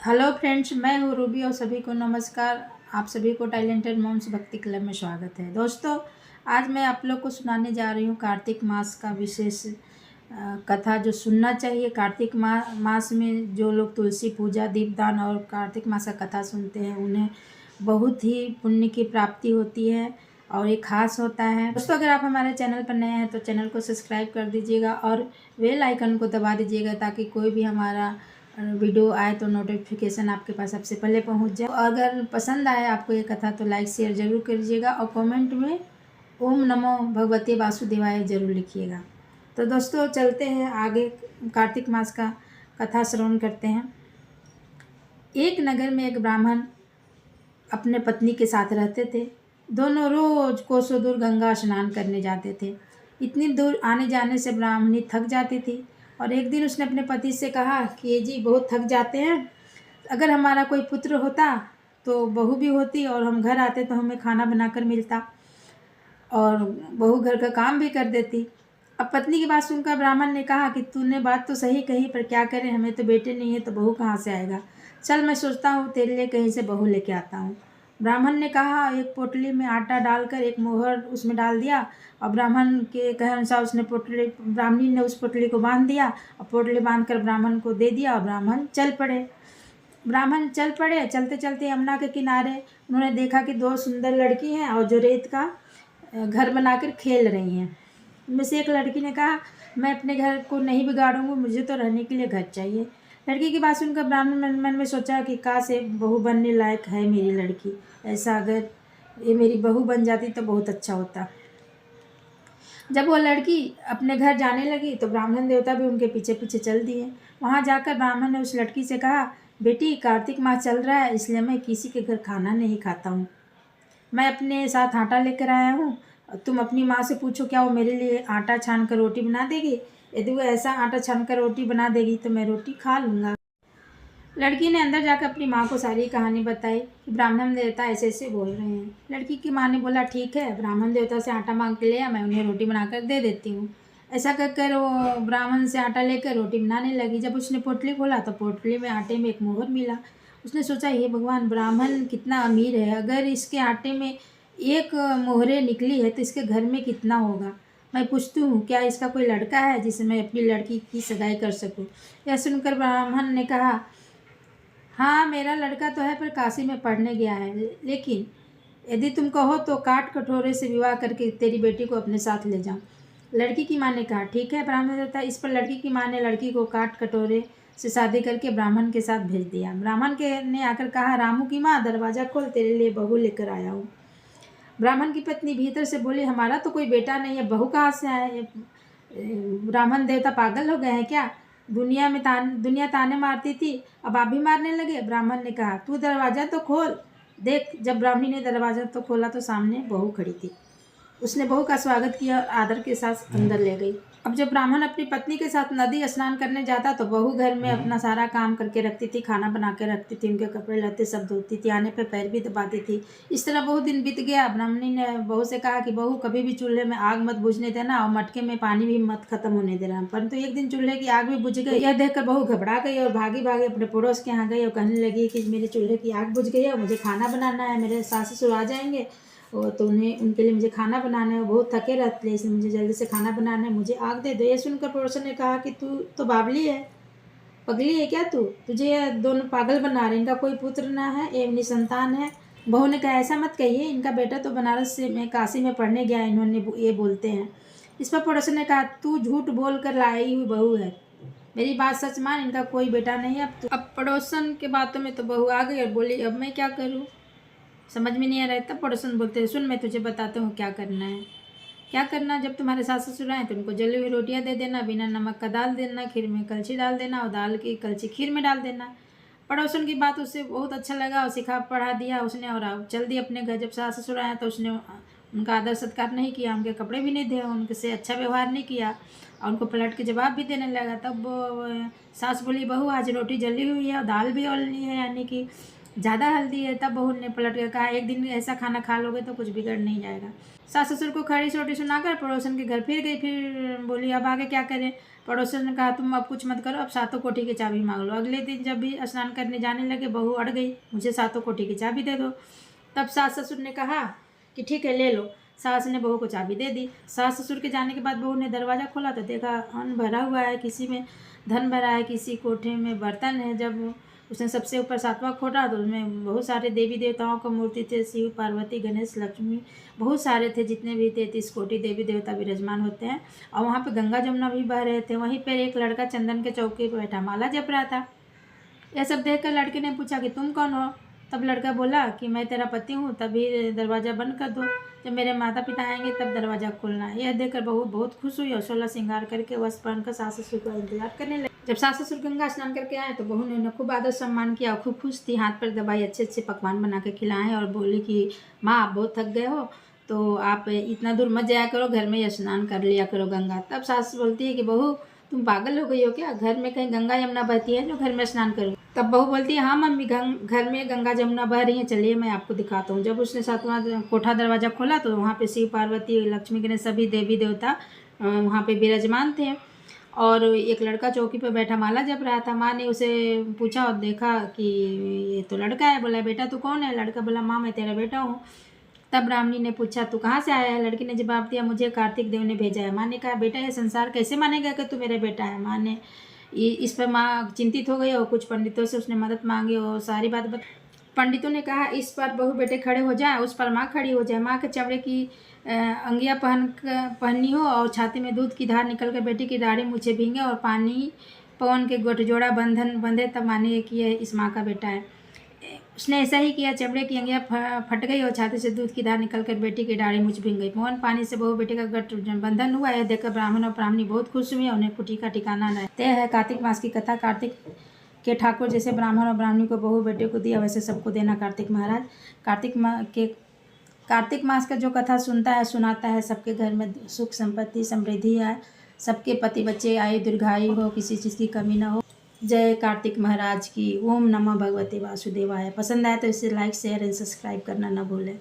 Hello friends, मैं हूँ Ruby और सभी को नमस्कार। आप सभी को टैलेंटेड मॉम्स भक्ति क्लब में स्वागत है। दोस्तों, आज मैं आप लोग को सुनाने जा रही हूँ कार्तिक मास का विशेष कथा जो सुनना चाहिए। कार्तिक मास में जो लोग तुलसी पूजा, दीपदान और कार्तिक मास का कथा सुनते हैं उन्हें बहुत ही पुण्य की प्राप्ति होती है और ये खास होता है। दोस्तों, अगर आप हमारे चैनल पर नए हैं तो चैनल को सब्सक्राइब कर दीजिएगा और बेल आइकन को दबा दीजिएगा ताकि कोई भी हमारा वीडियो आए तो नोटिफिकेशन आपके पास सबसे पहले पहुंच जाए। अगर पसंद आए आपको ये कथा तो लाइक शेयर ज़रूर करिएगा और कमेंट में ओम नमो भगवते वासुदेवाय ज़रूर लिखिएगा। तो दोस्तों, चलते हैं आगे, कार्तिक मास का कथा श्रवण करते हैं। एक नगर में एक ब्राह्मण अपने पत्नी के साथ रहते थे। दोनों रोज कोसों दूर गंगा स्नान करने जाते थे। इतनी दूर आने जाने से ब्राह्मणी थक जाती थी और एक दिन उसने अपने पति से कहा कि ये जी बहुत थक जाते हैं, अगर हमारा कोई पुत्र होता तो बहू भी होती और हम घर आते तो हमें खाना बनाकर मिलता और बहू घर का काम भी कर देती। अब पत्नी की बात सुनकर ब्राह्मण ने कहा कि तूने बात तो सही कही, पर क्या करें, हमें तो बेटे नहीं है तो बहू कहाँ से आएगा। चल, मैं सोचता हूँ तेरे लिए कहीं से बहू लेके आता हूँ। ब्राह्मण ने कहा। एक पोटली में आटा डालकर एक मोहर उसमें डाल दिया और ब्राह्मण के कहे अनुसार उसने ब्राह्मणी ने उस पोटली को बांध दिया और पोटली बांधकर ब्राह्मण को दे दिया और ब्राह्मण चल पड़े। चलते चलते यमुना के किनारे उन्होंने देखा कि दो सुंदर लड़की हैं और जो रेत का घर बनाकर खेल रही हैं। उनमें से एक लड़की ने कहा, मैं अपने घर को नहीं बिगाड़ूंगी, मुझे तो रहने के लिए घर चाहिए। लड़की की बात सुनकर ब्राह्मण मन में सोचा कि काश ये बहू बनने लायक है मेरी लड़की, ऐसा अगर ये मेरी बहू बन जाती तो बहुत अच्छा होता। जब वो लड़की अपने घर जाने लगी तो ब्राह्मण देवता भी उनके पीछे पीछे चल दिए। वहाँ जाकर ब्राह्मण ने उस लड़की से कहा, बेटी, कार्तिक मास चल रहा है इसलिए मैं किसी के घर खाना नहीं खाता हूँ। मैं अपने साथ आटा लेकर आया हूँ, तुम अपनी माँ से पूछो क्या वो मेरे लिए आटा छान कर रोटी बना देगी। यदि वो ऐसा आटा छान कर रोटी बना देगी तो मैं रोटी खा लूँगा। लड़की ने अंदर जाकर अपनी माँ को सारी कहानी बताई कि ब्राह्मण देवता ऐसे ऐसे बोल रहे हैं। लड़की की माँ ने बोला, ठीक है, ब्राह्मण देवता से आटा मांग के ले आ, मैं उन्हें रोटी बनाकर दे देती हूँ। ऐसा कहकर वो ब्राह्मण से आटा लेकर रोटी बनाने लगी। जब उसने पोटली खोला तो पोटली में आटे में एक मोहर मिला। उसने सोचा, हे भगवान, ब्राह्मण कितना अमीर है, अगर इसके आटे में एक मोहरे निकली है तो इसके घर में कितना होगा। मैं पूछती हूँ, क्या इसका कोई लड़का है जिसे मैं अपनी लड़की की सगाई कर सकूँ। यह सुनकर ब्राह्मण ने कहा, हाँ, मेरा लड़का तो है पर काशी में पढ़ने गया है, लेकिन यदि तुम कहो तो काट कटोरे से विवाह करके तेरी बेटी को अपने साथ ले जाऊं। लड़की की माँ ने कहा, ठीक है ब्राह्मण देवता। इस पर लड़की की माँ ने लड़की को काट कटोरे से शादी करके ब्राह्मण के साथ भेज दिया। ब्राह्मण के ने आकर कहा, रामू की माँ, दरवाज़ा खोल, तेरे लिए बहू लेकर आया हूँ। ब्राह्मण की पत्नी भीतर से बोली, हमारा तो कोई बेटा नहीं है, बहू कहाँ से आए। ब्राह्मण देवता पागल हो गए हैं क्या? दुनिया ताने मारती थी, अब आप भी मारने लगे। ब्राह्मण ने कहा, तू दरवाज़ा तो खोल। देख, जब ब्राह्मणी ने दरवाज़ा तो खोला तो सामने बहू खड़ी थी। उसने बहू का स्वागत किया और आदर के साथ अंदर ले गई। अब जब ब्राह्मण अपनी पत्नी के साथ नदी स्नान करने जाता तो बहू घर में अपना सारा काम करके रखती थी, खाना बना के रखती थी, उनके कपड़े लत्ते सब धोती थी, आने पे पैर भी दबाती थी। इस तरह बहुत दिन बीत गया। ब्राह्मणी ने बहू से कहा कि बहू, कभी भी चूल्हे में आग मत बुझने देना और मटके में पानी भी मत खत्म होने देना। परंतु एक दिन चूल्हे की आग भी बुझ गई। यह देखकर बहू घबरा गई और भागी भागी अपने पड़ोस के यहाँ गई और कहने लगी कि मेरे चूल्हे की आग बुझ गई है, मुझे खाना बनाना है, मेरे सास ससुर आ जाएंगे और तो उनके लिए मुझे खाना बनाना है, वो बहुत थके रहते हैं, इसलिए मुझे जल्दी से खाना बनाना है, मुझे आग दे दो। ये सुनकर पड़ोसन ने कहा कि तू तो बावली है, पगली है क्या तू, तुझे ये दोनों पागल बना रहे, इनका कोई पुत्र ना है, ये निसंतान है। बहू ने कहा, ऐसा मत कहिए, इनका बेटा तो बनारस से में काशी में पढ़ने गया, इन्होंने ये बोलते हैं। इस पर पड़ोसन ने कहा, तू झूठ बोल कर लाई हुई बहू है, मेरी बात सच मान, इनका कोई बेटा नहीं है। अब पड़ोसन के बातों में तो बहू आ गई और बोली, अब मैं क्या करूँ, समझ में नहीं आ रहा है। तब पड़ोसन बोलते हैं, सुन, मैं तुझे बताता हूँ क्या करना है। क्या करना, जब तुम्हारे सास ससुर आए तो उनको जली हुई रोटियाँ दे देना, बिना नमक का दाल देना, खीर में कलछी डाल देना और दाल की कलछी खीर में डाल देना। पड़ोसन की बात उसे बहुत अच्छा लगा और सिखा पढ़ा दिया उसने और चल दी अपने घर। जब सास ससुर आया तो उसने उनका आदर सत्कार नहीं किया, उनके कपड़े भी नहीं धोए, उनसे अच्छा व्यवहार नहीं किया और उनको पलट के जवाब भी देने लगा। तब सास बोली, बहू, आज रोटी जली हुई है और दाल भी ओलनी है, यानी कि ज़्यादा हल्दी है। तब बहू ने पलट कर कहा, एक दिन ऐसा खाना खा लोगे तो कुछ बिगड़ नहीं जाएगा। सास ससुर को खड़ी सोटी सुनाकर पड़ोसन के घर फिर गई। फिर बोली अब आगे क्या करें। पड़ोसन ने कहा तुम अब कुछ मत करो, अब सातों कोठी की चाबी मांग लो। अगले दिन जब भी स्नान करने जाने लगे बहू अड़ गई, मुझे सातों कोठी की चाबी दे दो। तब सास ससुर ने कहा कि ठीक है ले लो। सास ने बहू को चाबी दे दी। सास ससुर के जाने के बाद बहू ने दरवाज़ा खोला तो देखा अन्न भरा हुआ है, किसी में धन भरा है, किसी कोठे में बर्तन है। जब उसने सबसे ऊपर सातवां खोला तो उसमें बहुत सारे देवी देवताओं का मूर्ति थे, शिव पार्वती गणेश लक्ष्मी बहुत सारे थे, जितने भी 33 कोटि देवी देवता विराजमान होते हैं। और वहाँ पे गंगा जमुना भी बह रहे थे। वहीं पर एक लड़का चंदन के चौकी पर बैठा माला जप रहा था। यह सब देखकर लड़के ने पूछा कि तुम कौन हो। तब लड़का बोला कि मैं तेरा पति हूँ, तभी दरवाज़ा बंद कर दो, जब मेरे माता पिता आएंगे तब दरवाज़ा खोलना। यह देखकर बहू बहुत खुश हुई और 16 श्रृंगार करके वस्त्र पहनकर सास ससुर का इंतजार करने लगी। जब सास ससुर गंगा स्नान करके आए तो बहू ने उन्हें खूब आदर सम्मान किया और खूब खुश थी। हाथ पर दबाई, अच्छे अच्छे पकवान बना के खिलाएं और बोली कि माँ आप बहुत थक गए हो तो आप इतना दूर मत जाया करो, घर में ही स्नान कर लिया करो गंगा। तब सास बोलती है कि बहू तुम पागल हो गई हो क्या, घर में कहीं गंगा यमुना बहती है जो घर में स्नान करूँ। तब बहू बोलती है हाँ मम्मी, घर में गंगा जमुना बह रही है, चलिए मैं आपको दिखाता हूँ। जब उसने सातवां कोठा दरवाज़ा खोला तो वहाँ पे शिव पार्वती लक्ष्मी गणेश सभी देवी देवता वहाँ पे विराजमान थे। और एक लड़का चौकी पे बैठा माला जप रहा था। माँ ने उसे पूछा और देखा कि ये तो लड़का है। बोला बेटा तू कौन है। लड़का बोला माँ मैं तेरा बेटा हूँ। तब ब्राह्मणी ने पूछा तू कहाँ से आया है। लड़की ने जवाब दिया मुझे कार्तिक देव ने भेजा है। माँ ने कहा बेटा ये संसार कैसे मानेगा कि तू मेरा बेटा है। माँ ने इस पर माँ चिंतित हो गई और कुछ पंडितों से उसने मदद मांगी और सारी बात पंडितों ने कहा इस पर बहू बेटे खड़े हो जाए, उस पर माँ खड़ी हो जाए। माँ के चमड़े की अंगिया पहननी हो और छाती में दूध की धार निकल कर बेटी की दाढ़ी मूछे भींगे और पानी पवन के गठजोड़ा बंधन बंधे, तब मानिए कि यह इस माँ का बेटा है। उसने ऐसा ही किया। चमड़े की अंगिया फट गई और छाती से दूध की धार निकलकर बेटी की दाढ़ी मुझ भींग गई। पवन पानी से बहू बेटे का गठ बंधन हुआ। यह देखकर ब्राह्मण और ब्राह्मणी बहुत खुश हुए। उन्हें कुटी का ठिकाना न तय है। कार्तिक मास की कथा। कार्तिक के ठाकुर जैसे ब्राह्मण और ब्राह्मणी को बहू बेटे को दिया वैसे सबको देना कार्तिक महाराज। कार्तिक मास का जो कथा सुनता है सुनाता है सबके घर में सुख संपत्ति समृद्धि आए, सबके पति बच्चे आए, दीर्घायु हो, किसी चीज़ की कमी ना हो। जय कार्तिक महाराज की। ओम नमः भगवते वासुदेवाय। पसंद आए तो इसे लाइक शेयर एंड सब्सक्राइब करना ना भूलें।